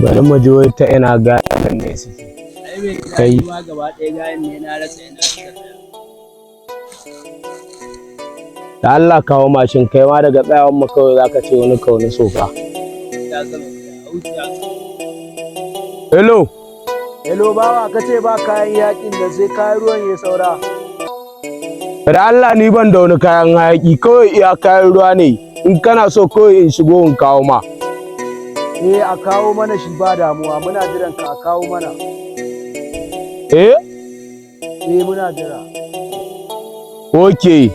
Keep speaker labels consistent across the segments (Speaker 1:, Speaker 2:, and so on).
Speaker 1: bari mu ji wata ina gayan ne suke kai
Speaker 2: ma gaba ɗaya gayan ne na rasa ina
Speaker 1: da Allah kawo mashin kai ma daga tsayawan mu kawai zaka ce wani kauni sofa.
Speaker 3: Hello bawa kace ba kayan yakin da sai kayan ruwan ya saura.
Speaker 1: Da Allah ni ban da wani kayan hayaki kawai iya kayan ruwa ne in kana so kawai in shigo in kawo ma.
Speaker 3: A kawo mana shi ba damuwa muna jiran ka a kawo mana. Muna jira.
Speaker 1: Okay.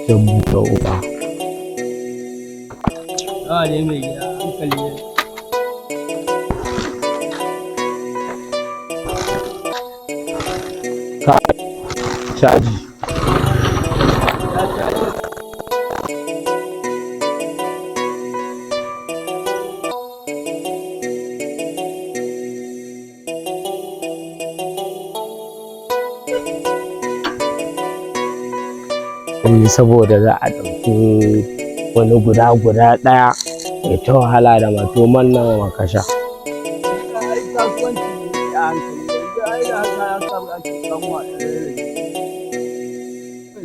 Speaker 1: Jambo uba.
Speaker 2: ne mai gida hankali ne.
Speaker 1: Caji. Saboda za a ɗauki wani guda ɗaya mai ta wahala da matoman nan makasha.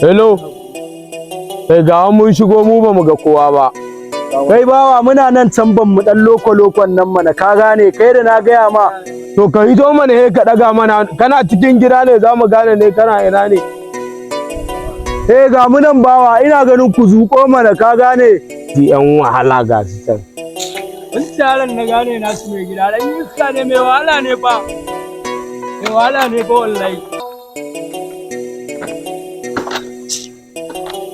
Speaker 1: Hello, kai gawa mun shigo mu ba mu ga kowa ba.
Speaker 3: Kai bawa muna nan can ban mu dan loko-lokon nan mana ka gane kai da na gaya ma.
Speaker 1: To ka hito mana he ka ɗaga mana kana cikin gida ne za mu gane ne kana ina ne.
Speaker 3: Ga mu nan bawa ina ganin ku zuƙo mana ka gane.
Speaker 1: Yan wahala ga su can.
Speaker 2: Wani taron na gane na su mai gida dan iska ne mai wahala ne fa. Mai wahala ne fa wallahi.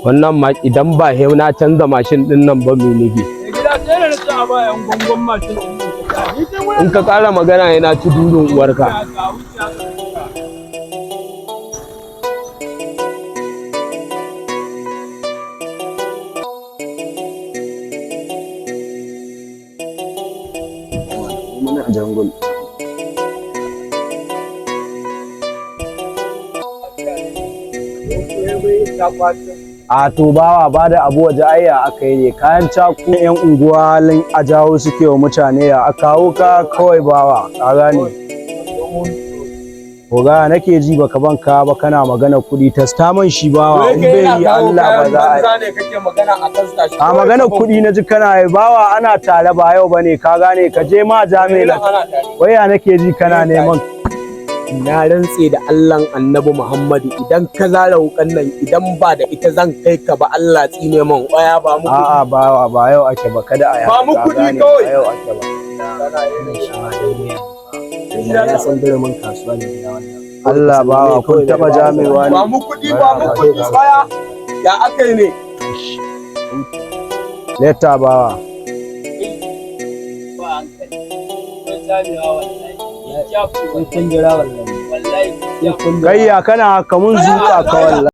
Speaker 1: Wannan ma idan ba he na canza mashin din nan ba me nake.
Speaker 2: Mai gida sai da na ci a bayan gongon mashin din.
Speaker 1: In ka ƙara magana yana ci durin uwarka. Jungle.
Speaker 3: A to bawa ba da abu waje ayya aka yi ne kayan caku yan unguwa a jawo suke wa mutane a kawo ka kawai bawa ka gane. Oga nake ji baka banka ba kana magana kuɗi ta man shi bawa in bai yi Allah ba za a yi. A magana kuɗi na ji kana yi bawa ana tare ba yau bane ka gane ka je ma jami'a. Waya nake ji kana neman.
Speaker 1: Na rantse da Allahn Annabi Muhammadu idan ka zara wukan nan idan ba da ita zan kai ka ba Allah tsine man waya ba mu.
Speaker 3: A'a ba yau ake ba kada a yi.
Speaker 1: Ba mu kuɗi kawai.
Speaker 3: Ba yau ake ba.
Speaker 1: Ya san daramin kasuwa ne gida wannan.
Speaker 3: Allah bawa kun taba jamewa ne.
Speaker 1: Ba mu kuɗi baya. Ya aka yi ne?
Speaker 3: Leta bawa.
Speaker 2: Ba hankali. Ko jamewa wallahi. Kun jira wallahi.
Speaker 3: Gayya kana kamun zuƙa ka wallahi.